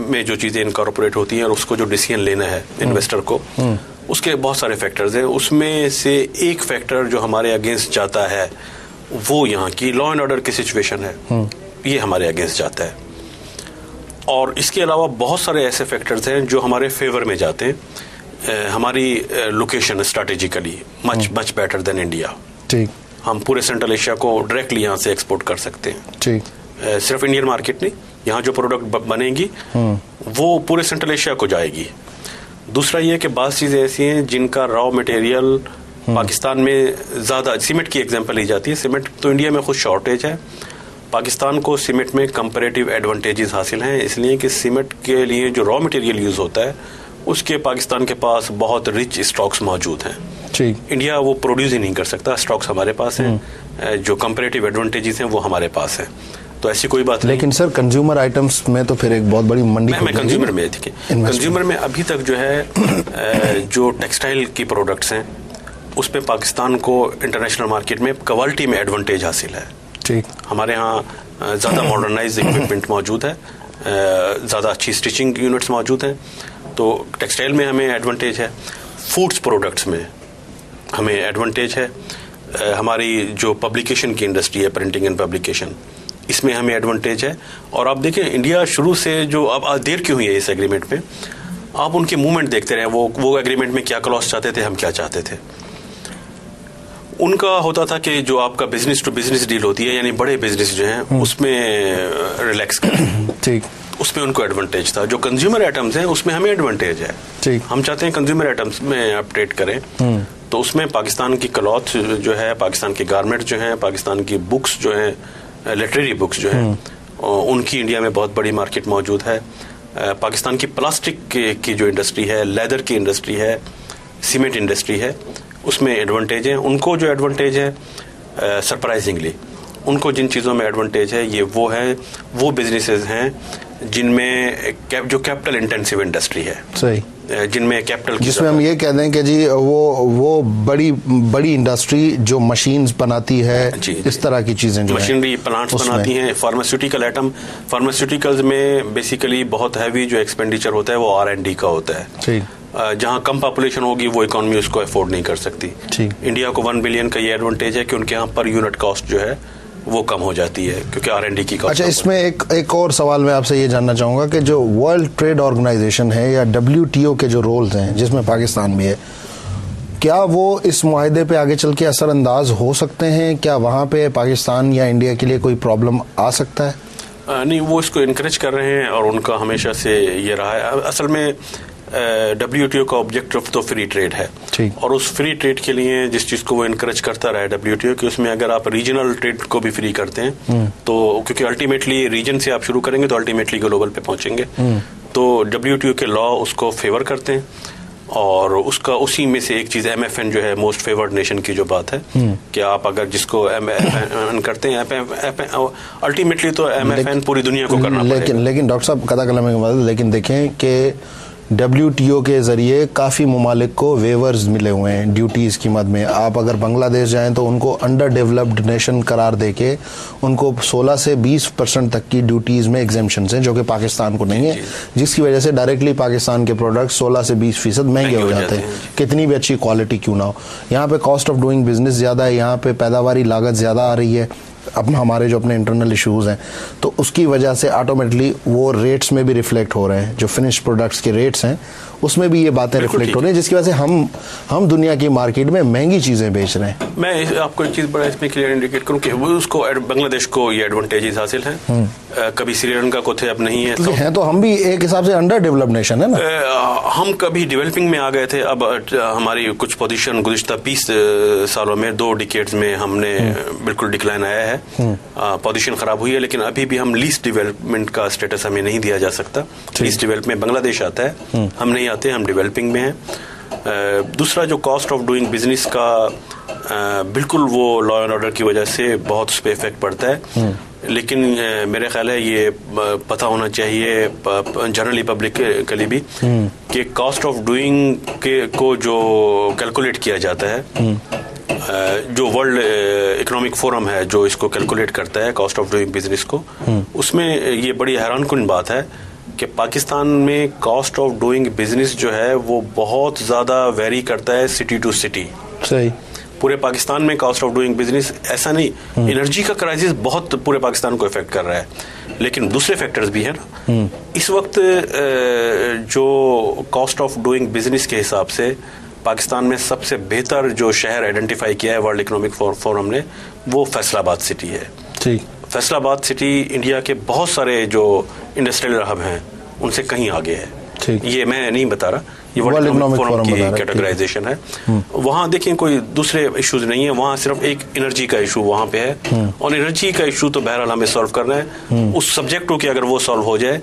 में जो चीज़ें इनकॉर्पोरेट होती हैं और उसको जो डिसीजन लेना है इन्वेस्टर को, उसके बहुत सारे फैक्टर्स हैं। उसमें से एक फैक्टर जो हमारे अगेंस्ट जाता है वो यहाँ की लॉ एंड ऑर्डर की सिचुएशन है, ये हमारे अगेंस्ट जाता है। और इसके अलावा बहुत सारे ऐसे फैक्टर्स हैं जो हमारे फेवर में जाते हैं। हमारी location strategically much better than India. ठीक, हम पूरे सेंट्रल एशिया को डायरेक्टली यहाँ से एक्सपोर्ट कर सकते हैं। ठीक, सिर्फ इंडियन मार्केट नहीं, यहाँ जो प्रोडक्ट बनेगी वो पूरे सेंट्रल एशिया को जाएगी। दूसरा ये कि बहुत चीज़ें ऐसी हैं जिनका रॉ मटेरियल पाकिस्तान में ज़्यादा, सीमेंट की एग्जांपल ली जाती है। सीमेंट तो इंडिया में खुद शॉर्टेज है, पाकिस्तान को सीमेंट में कंपैरेटिव एडवांटेजेस हासिल हैं, इसलिए कि सीमेंट के लिए जो रॉ मटेरियल यूज़ होता है उसके पाकिस्तान के पास बहुत रिच स्टॉक्स मौजूद हैं। ठीक, इंडिया वो प्रोड्यूस ही नहीं कर सकता, स्टॉक्स हमारे पास हैं, जो कंपैरेटिव एडवांटेजेस हैं वो हमारे पास हैं, तो ऐसी कोई बात लेकिन सर कंज्यूमर आइटम्स में तो फिर एक बहुत बड़ी मंडी मैं कंज्यूमर में देखिए, कंज्यूमर में अभी तक जो है जो टेक्सटाइल की प्रोडक्ट्स हैं उस पे पाकिस्तान को इंटरनेशनल मार्केट में क्वालिटी में एडवांटेज हासिल है। ठीक, हमारे यहाँ ज़्यादा मॉडर्नाइज इक्विपमेंट मौजूद है, ज़्यादा अच्छी स्टिचिंग यूनिट्स मौजूद हैं, तो टेक्सटाइल में हमें एडवांटेज है। फूड्स प्रोडक्ट्स में हमें एडवांटेज है। हमारी जो पब्लिकेशन की इंडस्ट्री है, प्रिंटिंग एंड पब्लिकेशन, इसमें हमें एडवांटेज है। और आप देखें इंडिया शुरू से जो अब देर क्यों हुई है इस एग्रीमेंट में, आप उनके मूवमेंट देखते रहे, वो एग्रीमेंट में क्या क्लॉज चाहते थे, हम क्या चाहते थे। उनका होता था कि जो आपका बिजनेस टू बिजनेस डील होती है, यानी बड़े बिजनेस जो हैं उसमें रिलैक्स करें, ठीक, उसमें उनको एडवांटेज था। जो कंज्यूमर आइटम्स हैं उसमें हमें एडवांटेज है, ठीक, हम चाहते हैं कंज्यूमर आइटम्स में अपडेट करें, तो उसमें पाकिस्तान की क्लॉथ जो है, पाकिस्तान के गारमेंट जो हैं, पाकिस्तान की बुक्स जो हैं, लिटरेरी बुक्स जो हैं, उनकी इंडिया में बहुत बड़ी मार्केट मौजूद है। पाकिस्तान की प्लास्टिक की जो इंडस्ट्री है, लेदर की इंडस्ट्री है, सीमेंट इंडस्ट्री है, उसमें एडवांटेज है। उनको जो एडवांटेज है सरप्राइजिंगली, उनको जिन चीज़ों में एडवांटेज है ये वो बिजनेसेस हैं जिनमें जो कैपिटल इंटेंसिव इंडस्ट्री है, सही, जिनमें कैपिटल, जिसमें हम ये कह दें कि जी वो बड़ी इंडस्ट्री जो मशीन्स बनाती है, इस तरह की चीजें, जो मशीनरी प्लांट्स बनाती हैं। फार्मास्यूटिकल आइटम, फार्मास्यूटिकल्स में बेसिकली बहुत हैवी जो एक्सपेंडिचर होता है वो R&D का होता है। जहाँ कम पॉपुलेशन होगी वो इकोनॉमी उसको अफोर्ड नहीं कर सकती। इंडिया को 1 बिलियन का ये एडवांटेज है कि उनके यहाँ पर यूनिट कॉस्ट जो है वो कम हो जाती है क्योंकि R&D की कॉस्ट। अच्छा, इसमें एक और सवाल मैं आपसे ये जानना चाहूँगा कि जो वर्ल्ड ट्रेड ऑर्गेनाइजेशन है या WTO के जो रोल्स हैं जिसमें पाकिस्तान भी है, क्या वो इस मुआहदे पे आगे चल के असरअंदाज हो सकते हैं? क्या वहाँ पे पाकिस्तान या इंडिया के लिए कोई प्रॉब्लम आ सकता है? नहीं, वो इसको इनकरेज कर रहे हैं और उनका हमेशा से ये रहा है। असल में WTO का ऑब्जेक्टिव तो फ्री ट्रेड है, और उस फ्री ट्रेड के लिए जिस चीज़ को वो इनकरेज करता रहा है WTO कि उसमें अगर आप रीजनल ट्रेड को भी फ्री करते हैं तो, क्योंकि अल्टीमेटली रीजन से आप शुरू करेंगे तो अल्टीमेटली ग्लोबल पे पहुंचेंगे, तो WTO के लॉ उसको फेवर करते हैं। और उसका उसी में से एक चीज़ MFN जो है, मोस्ट फेवर्ड नेशन की जो बात है कि आप अगर जिसको MFN करते हैं, अल्टीमेटली तो MFN पूरी दुनिया को करना पड़ेगा। लेकिन डॉक्टर साहब कदा कलम के बाद, लेकिन देखें कि WTO के ज़रिए काफ़ी ममालिक को वेवर्स मिले हुए हैं ड्यूटीज़ की मद में। आप अगर बांग्लादेश जाएं तो उनको अंडर डेवलप्ड नेशन करार देके उनको 16 से 20% तक की ड्यूटीज़ में एग्जेम्पशंस हैं, जो कि पाकिस्तान को नहीं है, जिसकी वजह से डायरेक्टली पाकिस्तान के प्रोडक्ट 16 से 20% महंगे हो जाते हैं, कितनी भी अच्छी क्वालिटी क्यों ना हो। यहाँ पे कॉस्ट ऑफ डूइंग बिजनेस ज़्यादा है, यहाँ पे पैदावारी लागत ज़्यादा आ रही है, अपना हमारे जो अपने इंटरनल इश्यूज़ हैं, तो उसकी वजह से ऑटोमेटिकली वो रेट्स में भी रिफ्लेक्ट हो रहे हैं। जो फिनिश प्रोडक्ट्स के रेट्स हैं उसमें भी ये बातें रिफ्लेक्ट हो रही हैं, जिसकी वजह से हम दुनिया की मार्केट में महंगी चीज़ें बेच रहे हैं। मैं आपको एक चीज़ बड़ा इसमें क्लियर इंडिकेट करूँ कि उसको बांग्लादेश को ये एडवांटेजेस हासिल हैं, कभी श्रीलंका को थे, अब नहीं है, तो हैं, तो हम भी एक हिसाब से अंडर डेवलप्ड नेशन है ना। हम कभी डेवलपिंग में आ गए थे, अब हमारी कुछ पोजीशन गुज़िश्ता 20 सालों में, 2 डिकेड्स में हमने बिल्कुल डिक्लाइन आया है, पोजीशन खराब हुई है, लेकिन अभी भी हम लीस्ट डेवलपमेंट का स्टेटस हमें नहीं दिया जा सकता। लीस्ट डेवलपमेंट बांग्लादेश आता है, हम नहीं आते, हम डेवलपिंग में हैं। दूसरा जो कॉस्ट ऑफ डूइंग बिजनेस का बिल्कुल वो लॉ एंड ऑर्डर की वजह से बहुत उस पर इफेक्ट पड़ता है, लेकिन मेरे ख्याल है ये पता होना चाहिए जनरली पब्लिक के लिए भी कि कॉस्ट ऑफ डूइंग को जो कैलकुलेट किया जाता है जो वर्ल्ड इकोनॉमिक फोरम है जो इसको कैलकुलेट करता है कॉस्ट ऑफ डूइंग बिजनेस को, उसमें ये बड़ी हैरानकुन बात है कि पाकिस्तान में कॉस्ट ऑफ डूइंग बिजनेस जो है वो बहुत ज़्यादा वेरी करता है सिटी टू सिटी। सही, पूरे पाकिस्तान में कॉस्ट ऑफ डूइंग बिजनेस ऐसा नहीं, एनर्जी का क्राइसिस बहुत पूरे पाकिस्तान को इफेक्ट कर रहा है, लेकिन दूसरे फैक्टर्स भी हैं ना। इस वक्त जो कॉस्ट ऑफ डूइंग बिजनेस के हिसाब से पाकिस्तान में सबसे बेहतर जो शहर आइडेंटिफाई किया है वर्ल्ड इकोनॉमिक फोरम ने, वो फैसलाबाद सिटी है। ठीक, फैसलाबाद सिटी इंडिया के बहुत सारे जो इंडस्ट्रियल हब हैं उनसे कहीं आगे है। ठीक, ये मैं नहीं बता रहा, ये वर्ल्ड इकोनॉमिक फोरम की कैटेगराइजेशन है। वहाँ देखिए कोई दूसरे इश्यूज नहीं है, वहाँ सिर्फ एक एनर्जी का इशू वहाँ पे है, और एनर्जी का इशू तो बहरहाल हमें सॉल्व करना है। उस सब्जेक्ट को कि अगर वो सॉल्व हो जाए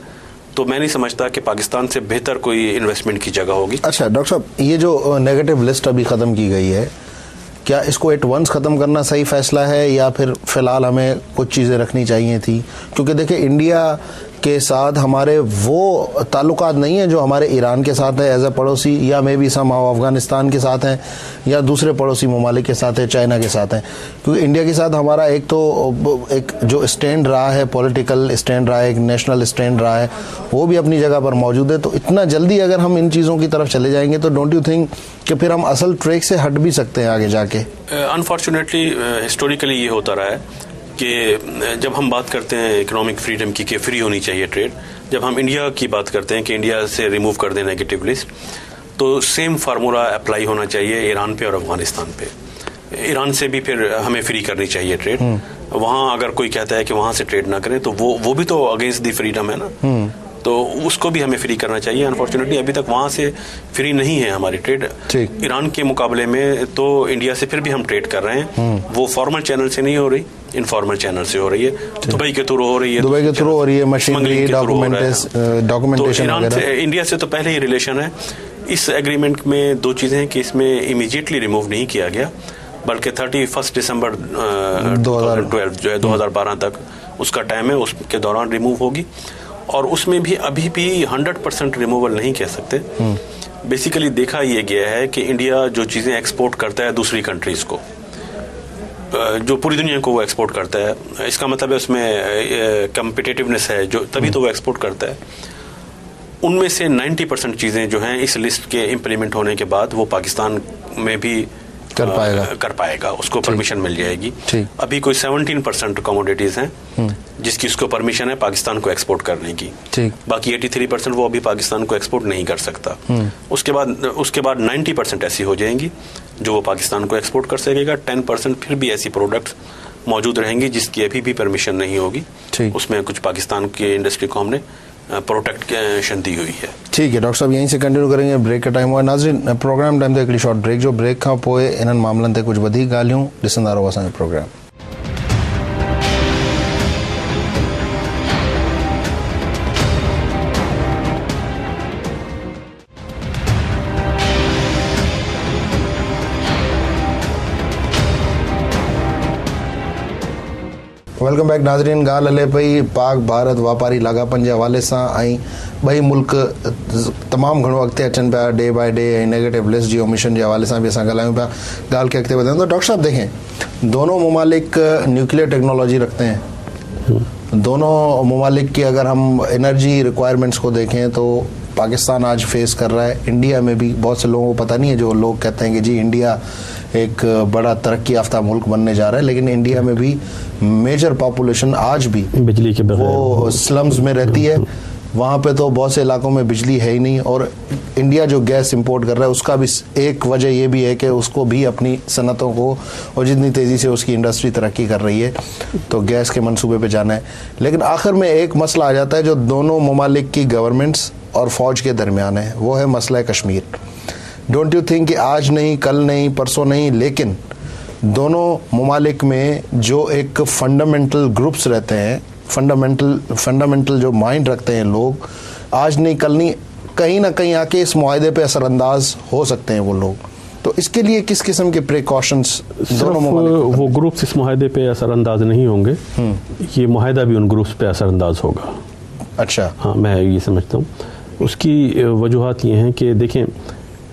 तो मैं नहीं समझता कि पाकिस्तान से बेहतर कोई इन्वेस्टमेंट की जगह होगी। अच्छा डॉक्टर साहब, ये जो नेगेटिव लिस्ट अभी ख़त्म की गई है, क्या इसको एट वंस ख़त्म करना सही फैसला है या फिर फ़िलहाल हमें कुछ चीज़ें रखनी चाहिए थी? क्योंकि देखिए इंडिया के साथ हमारे वो ताल्लुकात नहीं है जो हमारे ईरान के साथ है एज ए पड़ोसी, या मे बी सम अफगानिस्तान के साथ हैं, या दूसरे पड़ोसी ममालिक के साथ है, चाइना के साथ हैं। क्योंकि इंडिया के साथ हमारा एक तो एक जो स्टैंड रहा है, पॉलिटिकल स्टैंड रहा है, एक नेशनल स्टैंड रहा है, वो भी अपनी जगह पर मौजूद है। तो इतना जल्दी अगर हम इन चीज़ों की तरफ चले जाएंगे तो डोंट यू थिंक कि फिर हम असल ट्रैक से हट भी सकते हैं आगे जाके? अनफॉर्चुनेटली हिस्टोरिकली ये होता रहा है कि जब हम बात करते हैं इकोनॉमिक फ्रीडम की कि फ्री होनी चाहिए ट्रेड, जब हम इंडिया की बात करते हैं कि इंडिया से रिमूव कर दें नेगेटिव लिस्ट, तो सेम फार्मूला अप्लाई होना चाहिए ईरान पे और अफगानिस्तान पे। ईरान से भी फिर हमें फ्री करनी चाहिए ट्रेड। वहाँ अगर कोई कहता है कि वहाँ से ट्रेड ना करें तो वो भी तो अगेंस्ट दी फ्रीडम है ना, तो उसको भी हमें फ्री करना चाहिए। अनफॉर्चुनेटली अभी तक वहाँ से फ्री नहीं है हमारी ट्रेड। ईरान के मुकाबले में तो इंडिया से फिर भी हम ट्रेड कर रहे हैं, वो फॉर्मल चैनल से नहीं हो रही, इनफॉर्मल चैनल से हो रही है, दुबई के थ्रू हो रही है, दुबई के थ्रू हो रही है, मशीनरी, डॉक्यूमेंटेशन ईरान से इंडिया से तो पहले ही रिलेशन है। इस एग्रीमेंट में दो चीज़ें हैं कि इसमें इमीडिएटली रिमूव नहीं किया गया, बल्कि 31 दिसंबर 2012 जो है 2012 तक उसका टाइम है, उसके दौरान रिमूव होगी। और उसमें भी अभी भी 100% रिमूवल नहीं कह सकते। बेसिकली देखा यह गया है कि इंडिया जो चीज़ें एक्सपोर्ट करता है दूसरी कंट्रीज़ को, जो पूरी दुनिया को वो एक्सपोर्ट करता है, इसका मतलब है उसमें कम्पिटिटिवनेस है जो, तभी तो वो एक्सपोर्ट करता है। उनमें से 90% चीज़ें जो हैं इस लिस्ट के इम्प्लीमेंट होने के बाद वो पाकिस्तान में भी कर पाएगा, उसको परमिशन मिल जाएगी। अभी कोई 17% कमोडिटीज़ हैं जिसकी उसको परमिशन है पाकिस्तान को एक्सपोर्ट करने की, बाकी 83% वो अभी पाकिस्तान को एक्सपोर्ट नहीं कर सकता। उसके बाद 90% ऐसी हो जाएंगी जो वो पाकिस्तान को एक्सपोर्ट कर सकेगा। 10% फिर भी ऐसी प्रोडक्ट्स मौजूद रहेंगी जिसकी अभी भी परमिशन नहीं होगी, उसमें कुछ पाकिस्तान की इंडस्ट्री को हमने प्रोटेक्शन दी हुई है। ठीक है डॉक्टर साहब, यहीं से कंटिन्यू करेंगे, ब्रेक का टाइम हुआ। नाज़रीन, प्रोग्राम टाइम ते हिकिड़ी शॉर्ट ब्रेक, जो ब्रेक खां पोइ इन्हनि मामलनि ते कुझु वधीक ॻाल्हियूं ॾिसंदा रहो असांजो प्रोग्राम। वेलकम बैक नाज़रीन। ॻाल्हि हले पई पाक भारत वापारी लाॻापनि जे हवाले सां, ऐं ॿई मुल्क तमामु घणो अॻिते अचनि पिया डे बाय डे, ऐं नेगेटिव लिस्ट जी ओमिशन जे हवाले सां बि असां ॻाल्हायूं पिया, ॻाल्हि खे अॻिते वधायूं। तो डॉक्टर साहब देखें, दोनों ममालिक न्यूक्लियर टेक्नोलॉजी रखते हैं। दोनों ममालिक की अगर हम एनर्जी रिक्वायरमेंट्स को देखें तो पाकिस्तान आज फेस कर रहा है, इंडिया में भी बहुत से लोगों को पता नहीं है, जो लोग कहते हैं कि जी इंडिया एक बड़ा तरक्की याफ्ता मुल्क बनने जा रहा है, लेकिन इंडिया में भी मेजर पॉपुलेशन आज भी बिजली के बगैर वो स्लम्स में रहती है। वहाँ पे तो बहुत से इलाकों में बिजली है ही नहीं, और इंडिया जो गैस इंपोर्ट कर रहा है उसका भी एक वजह ये भी है कि उसको भी अपनी सनतों को, और जितनी तेज़ी से उसकी इंडस्ट्री तरक्की कर रही है तो गैस के मंसूबे पे जाना है। लेकिन आखिर में एक मसला आ जाता है जो दोनों ममालिक की गवर्नमेंट्स और फ़ौज के दरमियान है, वो है मसला कश्मीर। डोंट यू थिंक कि आज नहीं, कल नहीं, परसों नहीं, लेकिन दोनों ममालिक में जो एक फंडामेंटल ग्रुप्स रहते हैं, फंडामेंटल जो माइंड रखते हैं लोग, आज नहीं कल नहीं, कहीं ना कहीं आके इस मुआहदे पे असरअंदाज हो सकते हैं वो लोग। तो इसके लिए किस किस्म के प्रिकॉशंस दोनों ममालिक? वो ग्रुप्स इस मुआहदे पे असरअंदाज नहीं होंगे, ये मुआहदा भी उन ग्रुप्स पे असरअंदाज होगा। अच्छा, हाँ, मैं ये समझता हूँ। उसकी वजूहात ये हैं कि देखें,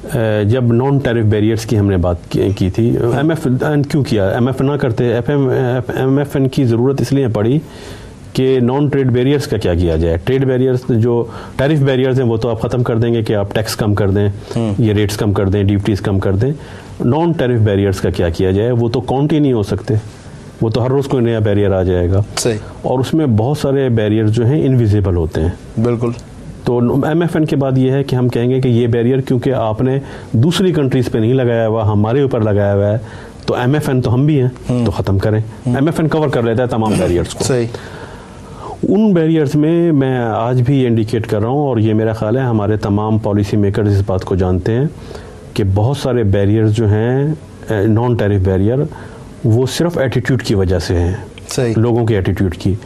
जब नॉन टैरिफ बैरियर्स की हमने बात की थी, MFN क्यों किया, MFN ना करते, MFN की ज़रूरत इसलिए पड़ी कि नॉन ट्रेड बैरियर्स का क्या किया जाए। ट्रेड बैरियर्स जो टैरिफ बैरियर्स हैं वो तो आप ख़त्म कर देंगे कि आप टैक्स कम कर दें, ये रेट्स कम कर दें, ड्यूटीज़ कम कर दें। नॉन टैरिफ बैरियर्स का क्या किया जाए, वो तो काउंट ही नहीं हो सकते, वो तो हर रोज़ कोई नया बैरियर आ जाएगा। सही। और उसमें बहुत सारे बैरियर जो हैं इनविजिबल होते हैं। बिल्कुल। तो MFN के बाद ये है कि हम कहेंगे कि ये बैरियर क्योंकि आपने दूसरी कंट्रीज़ पे नहीं लगाया हुआ, हमारे ऊपर लगाया हुआ है, तो MFN तो हम भी हैं, तो ख़त्म करें। MFN कवर कर लेता है तमाम बैरियर्स को। सही। उन बैरियर्स में मैं आज भी ये इंडिकेट कर रहा हूँ, और ये मेरा ख्याल है हमारे तमाम पॉलिसी मेकर्स इस बात को जानते हैं कि बहुत सारे बैरियर्स जो हैं नॉन टैरिफ बैरियर, वो सिर्फ एटीट्यूड की वजह से हैं। सही। लोगों के एटीट्यूड की।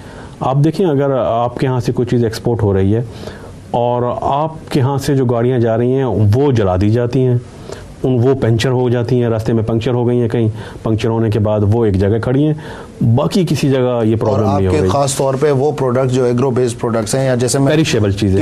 आप देखें, अगर आपके यहाँ से कोई चीज़ एक्सपोर्ट हो रही है और आपके यहाँ से जो गाड़ियाँ जा रही हैं वो जला दी जाती हैं, वो पंचर हो जाती हैं, रास्ते में पंक्चर हो गई हैं, कहीं पंक्चर होने के बाद वो एक जगह खड़ी हैं, बाकी किसी जगह ये प्रॉब्लम नहीं हो रही। खास तौर पे वो प्रोडक्ट जो एग्रो बेस्ड प्रोडक्ट्स हैं, या जैसे मैं पेरिशेबल चीज़ें,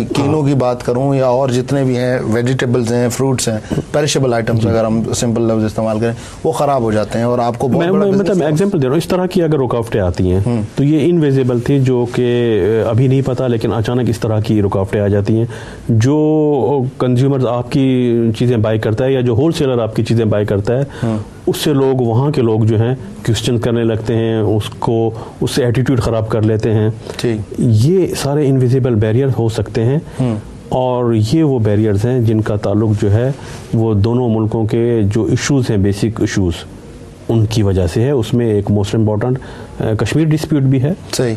कीनू की बात करूं, या और जितने भी हैं वेजिटेबल्स हैं, फ्रूट्स हैं, पेरिशेबल आइटम्स अगर हम सिंपल लफ्ज इस्तेमाल करें, वो ख़राब हो जाते हैं और आपको बहुत बड़ा मतलब एग्जांपल दे रहा हूँ। इस तरह की अगर रुकावटें आती हैं तो ये इनविजिबल थी, जो कि अभी नहीं पता, लेकिन अचानक इस तरह की रुकावटें आ जाती हैं। जो कंज्यूमर आपकी चीज़ें बाय करता है या जो होलसेलर आपकी चीज़ें बाय करता है, उससे लोग, वहाँ के लोग जो हैं क्वेश्चन करने लगते हैं, उससे एटीट्यूड ख़राब कर लेते हैं। ठीक। ये सारे इनविजिबल बैरियर हो सकते हैं, और ये वो बैरियर्स हैं जिनका ताल्लुक जो है वो दोनों मुल्कों के जो इश्यूज़ हैं, बेसिक इश्यूज़, उनकी वजह से है। उसमें एक मोस्ट इम्पॉर्टेंट कश्मीर डिस्प्यूट भी है। सही।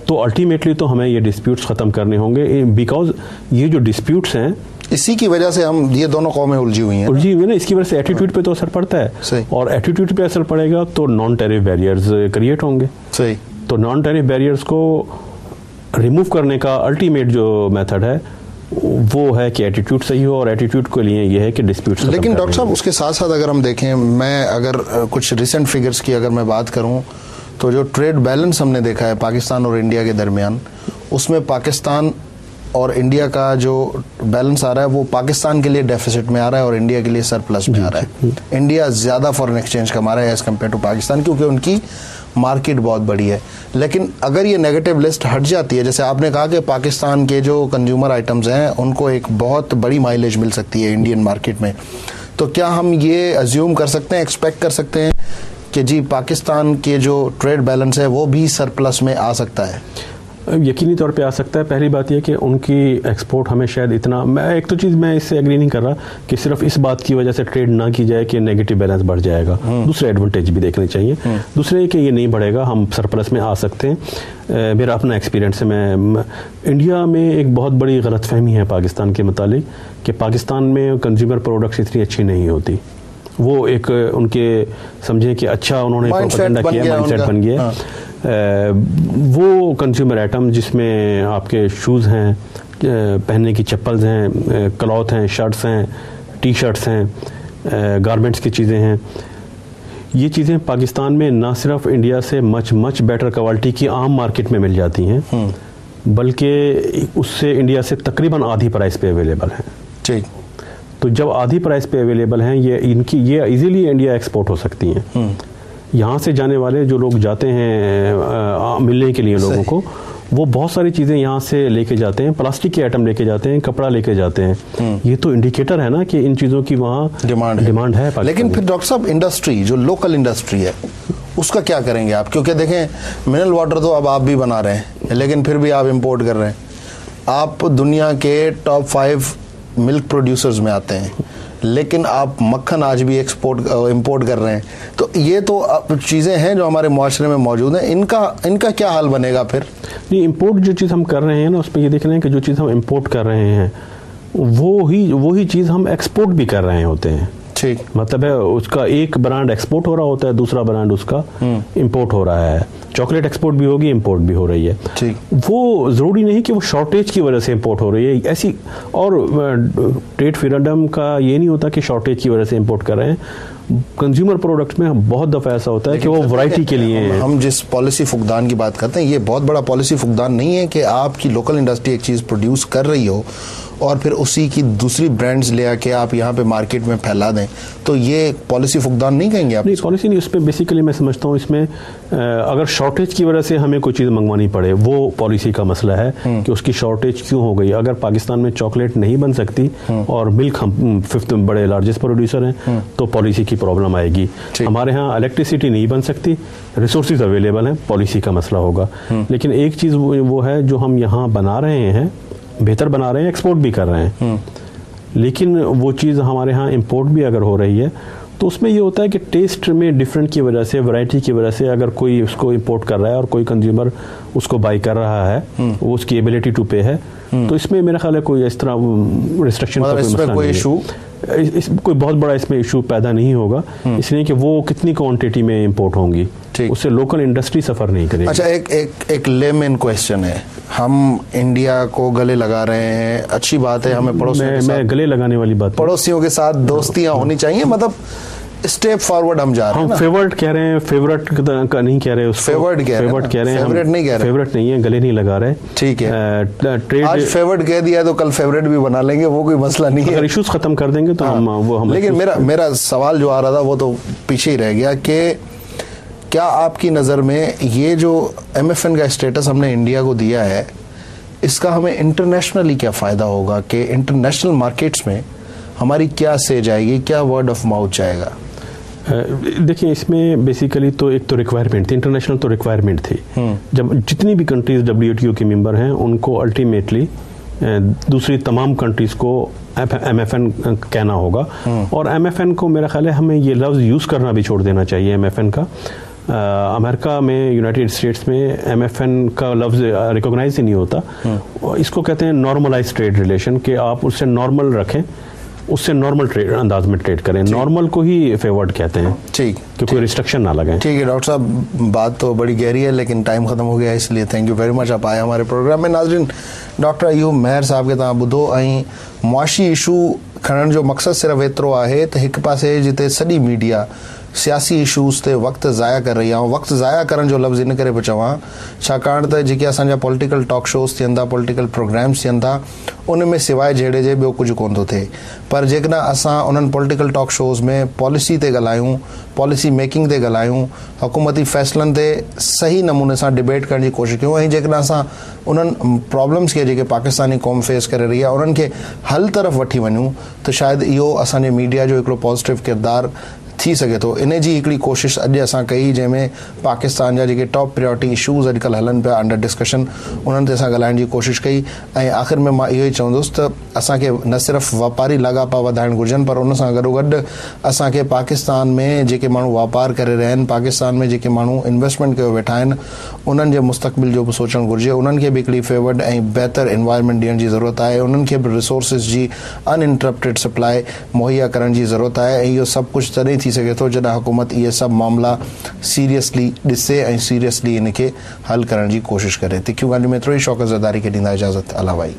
तो अल्टीमेटली तो हमें ये डिस्प्यूट्स ख़त्म करने होंगे, बिकॉज ये जो डिस्प्यूट्स हैं, इसी की वजह से हम ये दोनों कौमें उलझी हुई हैं ना, इसकी वजह से एटीट्यूड पे तो असर पड़ता है। सही। और एटीट्यूड पे असर पड़ेगा तो नॉन टैरिफ बैरियर्स क्रिएट होंगे। सही। तो नॉन टैरिफ बैरियर्स को रिमूव करने का अल्टीमेट जो मेथड है वो है कि एटीट्यूड सही हो, और एटीट्यूड के लिए ये है कि डिस्प्यूट्स। लेकिन डॉक्टर साहब, उसके साथ साथ अगर हम देखें, मैं अगर कुछ रिसेंट फिगर्स की अगर मैं बात करूं, तो जो ट्रेड बैलेंस हमने देखा है पाकिस्तान और इंडिया के दरमियान, उसमें पाकिस्तान और इंडिया का जो बैलेंस आ रहा है वो पाकिस्तान के लिए डेफिसिट में आ रहा है और इंडिया के लिए सरप्लस में आ रहा है। इंडिया ज़्यादा फॉरेन एक्सचेंज कमा रहा है एज़ कम्पेयर टू पाकिस्तान, क्योंकि उनकी मार्केट बहुत बड़ी है। लेकिन अगर ये नेगेटिव लिस्ट हट जाती है, जैसे आपने कहा कि पाकिस्तान के जो कंज्यूमर आइटम्स हैं उनको एक बहुत बड़ी माइलेज मिल सकती है इंडियन मार्केट में, तो क्या हम ये अज्यूम कर सकते हैं, एक्सपेक्ट कर सकते हैं कि जी पाकिस्तान के जो ट्रेड बैलेंस है वो भी सरप्लस में आ सकता है? यकीनी तौर पे आ सकता है। पहली बात यह कि उनकी एक्सपोर्ट हमें शायद इतना, मैं एक तो चीज़ मैं इससे एग्री नहीं कर रहा कि सिर्फ इस बात की वजह से ट्रेड ना की जाए कि नेगेटिव बैलेंस बढ़ जाएगा। दूसरे एडवांटेज भी देखने चाहिए। दूसरे कि ये नहीं बढ़ेगा, हम सरप्लस में आ सकते हैं। मेरा अपना एक्सपीरियंस है, मैं इंडिया में एक बहुत बड़ी गलतफहमी है पाकिस्तान के मुतालिक कि पाकिस्तान में कंज्यूमर प्रोडक्ट्स इतनी अच्छी नहीं होती। वो एक उनके समझें कि अच्छा उन्होंने प्रोपेगेंडा किया, माइंडसेट बन गया। वो कंज्यूमर आइटम जिसमें आपके शूज़ हैं, पहनने की चप्पल्स हैं, क्लॉथ हैं, शर्ट्स हैं, टी शर्ट्स हैं, गारमेंट्स की चीज़ें हैं, ये चीज़ें पाकिस्तान में ना सिर्फ इंडिया से मच बेटर क्वालिटी की आम मार्केट में मिल जाती हैं, बल्कि उससे इंडिया से तकरीबन आधी प्राइस पे अवेलेबल हैं। ठीक। तो जब आधी प्राइस पे अवेलेबल हैं, ये इजीली इंडिया एक्सपोर्ट हो सकती हैं। यहाँ से जाने वाले जो लोग जाते हैं मिलने के लिए लोगों को, वो बहुत सारी चीज़ें यहाँ से लेके जाते हैं, प्लास्टिक के आइटम लेके जाते हैं, कपड़ा लेके जाते हैं। ये तो इंडिकेटर है ना कि इन चीज़ों की वहाँ डिमांड है। लेकिन फिर डॉक्टर साहब, इंडस्ट्री जो लोकल इंडस्ट्री है उसका क्या करेंगे आप? क्योंकि देखें, मिनरल वाटर तो अब आप भी बना रहे हैं, लेकिन फिर भी आप इम्पोर्ट कर रहे हैं। आप दुनिया के टॉप 5 मिल्क प्रोड्यूसर्स में आते हैं, लेकिन आप मक्खन आज भी इंपोर्ट कर रहे हैं। तो ये तो चीज़ें हैं जो हमारे मुआशरे में मौजूद हैं, इनका क्या हाल बनेगा फिर? नहीं, इंपोर्ट जो चीज़ हम कर रहे हैं ना, उस पर ये देख रहे हैं कि जो चीज़ हम इंपोर्ट कर रहे हैं वो ही चीज़ हम एक्सपोर्ट भी कर रहे होते हैं। ठीक। मतलब है उसका एक ब्रांड एक्सपोर्ट हो रहा होता है, दूसरा ब्रांड उसका इंपोर्ट हो रहा है। चॉकलेट एक्सपोर्ट भी होगी, इंपोर्ट भी हो रही है। ठीक। वो ज़रूरी नहीं कि वो शॉर्टेज की वजह से इंपोर्ट हो रही है ऐसी, और ट्रेड फ्रीडम का ये नहीं होता कि शॉर्टेज की वजह से इंपोर्ट कर रहे हैं। कंज्यूमर प्रोडक्ट्स में बहुत दफ़ा ऐसा होता है कि वो वैरायटी के लिए हम जिस पॉलिसी फुकदान की बात करते हैं, ये बहुत बड़ा पॉलिसी फुकदान नहीं है कि आपकी लोकल इंडस्ट्री एक चीज़ प्रोड्यूस कर रही हो और फिर उसी की दूसरी ब्रांड्स ले आके आप यहाँ पे मार्केट में फैला दें, तो ये पॉलिसी फुकदान नहीं कहेंगे आप? नहीं, पॉलिसी नहीं, उसमें बेसिकली मैं समझता हूँ इसमें अगर शॉर्टेज की वजह से हमें कोई चीज़ मंगवानी पड़े, वो पॉलिसी का मसला है कि उसकी शॉर्टेज क्यों हो गई। अगर पाकिस्तान में चॉकलेट नहीं बन सकती और मिल्क हम 5th बड़े लार्जेस्ट प्रोड्यूसर हैं, तो पॉलिसी की प्रॉब्लम आएगी। हमारे यहाँ इलेक्ट्रिसिटी नहीं बन सकती, रिसोर्सेज अवेलेबल हैं, पॉलिसी का मसला होगा। लेकिन एक चीज़ वो है जो हम यहाँ बना रहे हैं, बेहतर बना रहे हैं, एक्सपोर्ट भी कर रहे हैं, लेकिन वो चीज़ हमारे यहाँ इंपोर्ट भी अगर हो रही है तो उसमें ये होता है कि टेस्ट में डिफरेंट की वजह से, वैरायटी की वजह से, अगर कोई उसको इंपोर्ट कर रहा है और कोई कंज्यूमर उसको बाई कर रहा है, वो उसकी एबिलिटी टू पे है, तो इसमें मेरा ख्याल है कोई इस तरह रिस्ट्रिक्शन का कोई मसला नहीं है। कोई बहुत बड़ा इसमें इशू पैदा नहीं होगा, इसलिए कि वो कितनी क्वांटिटी में इंपोर्ट होंगी, उससे लोकल इंडस्ट्री सफर नहीं करेगी। अच्छा, एक लेमन क्वेश्चन है, हम इंडिया को गले लगा रहे हैं, अच्छी बात है, हमें पड़ोसियों मैं गले लगाने वाली बात, पड़ोसियों के साथ दोस्तियां होनी चाहिए, मतलब स्टेप फॉरवर्ड हम जा रहे हैं। हम फेवरेट कह रहे हैं, फेवरेट का नहीं कह रहे, फेवरेट कह रहे हैं, फेवरेट नहीं कह रहे, फेवरेट नहीं है, गले नहीं लगा रहे। ठीक है, ट्रेड आज फेवरेट कह दिया तो कल फेवरेट भी बना लेंगे, वो कोई मसला नहीं है। अगर इश्यूज खत्म कर देंगे तो हम लेकिन मेरा सवाल जो आ रहा था वो तो पीछे ही रह गया कि क्या आपकी नज़र में ये जो MFN का स्टेटस हमने इंडिया को दिया है, इसका हमें इंटरनेशनली क्या फ़ायदा होगा कि इंटरनेशनल मार्केट्स में हमारी क्या सेज आएगी, क्या वर्ड ऑफ माउथ जाएगा? देखिए, इसमें बेसिकली तो एक तो रिक्वायरमेंट थी, इंटरनेशनल तो रिक्वायरमेंट थी। जब जितनी भी कंट्रीज WTO के मेंबर हैं, उनको अल्टीमेटली दूसरी तमाम कंट्रीज को MFN कहना होगा, और MFN को मेरा ख्याल है हमें ये लफ्ज़ यूज़ करना भी छोड़ देना चाहिए। MFN का अमेरिका में, यूनाइटेड स्टेट्स में MFN का लफ्ज़ रिकॉग्नाइज ही नहीं होता। इसको कहते हैं नॉर्मलाइज ट्रेड रिलेशन, कि आप उससे नॉर्मल रखें, उससे नॉर्मल ट्रेड अंदाज में ट्रेड करें, नॉर्मल को ही फेवर्ड कहते हैं। ठीक, कि कोई रिस्ट्रिक्शन ना लगे। ठीक है डॉक्टर साहब, बात तो बड़ी गहरी है लेकिन टाइम खत्म हो गया, इसलिए थैंक यू वेरी मच, आप आए हमारे प्रोग्राम में। नाज़रीन, डॉक्टर अयूब मेहर साहब के तव्हां ॿुधो, ऐं मुआशी इशू खणण जो मक़सदु सिर्फ़ु एतिरो आहे त हिकु पासे जिते सॼी मीडिया सियासी इशूज़ ते वक़्तु ज़ाया कर रही आहे, वक़्तु ज़ाया करण जो लफ़्ज़ इन करे पियो चवां छाकाणि त जेके असांजा पॉलिटिकल टॉक शोज़ थियनि था, पॉलिटिकल प्रोग्राम्स थियनि था, उन में सवाइ जहिड़े जे ॿियो कुझु कोन थो थिए। पर जेकॾहिं असां उन्हनि पॉलिटिकल टॉक शोज़ में पॉलिसी ते ॻाल्हायूं, पॉलिसी मेकिंग ते ॻाल्हायूं, हुकूमती फ़ैसिलनि ते सही नमूने सां डिबेट करण जी कोशिशि कयूं, ऐं जेकॾहिं असां उन्हनि प्रॉब्लम्स खे जेके पाकिस्तानी क़ौम फेस करे रही आहे उन्हनि खे हल तरफ़ वठी वञूं, त शायदि इहो असांजे मीडिया जो हिकिड़ो पॉज़िटिव किरदारु थी सके थो। इन जी हिकिड़ी कोशिशि अॼु असां कई, जंहिंमें पाकिस्तान जा जेके टॉप प्रायोरिटी इशूज़ अॼुकल्ह हलनि पिया अंडर डिस्कशन, उन्हनि ते असां ॻाल्हाइण जी कोशिशि कई। ऐं आख़िर में मां इहो ई चवंदुसि त असांखे न सिर्फ़ु वापारी लाॻापा वधाइण घुरिजनि, पर उन सां गॾोगॾु असांखे पाकिस्तान में जेके माण्हू वापार करे रहिया आहिनि, पाकिस्तान में जेके माण्हू इन्वेस्टमेंट कयो वेठा आहिनि, उन्हनि जे मुस्तक़बिल जो बि सोचणु घुरिजे। उन्हनि खे बि हिकिड़ी फेवर्ड ऐं बहितर एनवायरमेंट ॾियण जी ज़रूरत आहे, उन्हनि खे बि रिसोर्सिस जी अनइंटरप्टेड सप्लाई मुहैया करण जी ज़रूरत आहे। ऐं इहो सभु कुझु तॾहिं थी सघे थो जॾहिं हुकूमत इहे सभु मामला सीरियसली ॾिसे ऐं सीरियसली इन खे हल करण जी कोशिशि करे। तिखियूं ॻाल्हियूं में एतिरो ई, शौक़त ज़रदारी खे ॾींदा इजाज़त, अला भाई।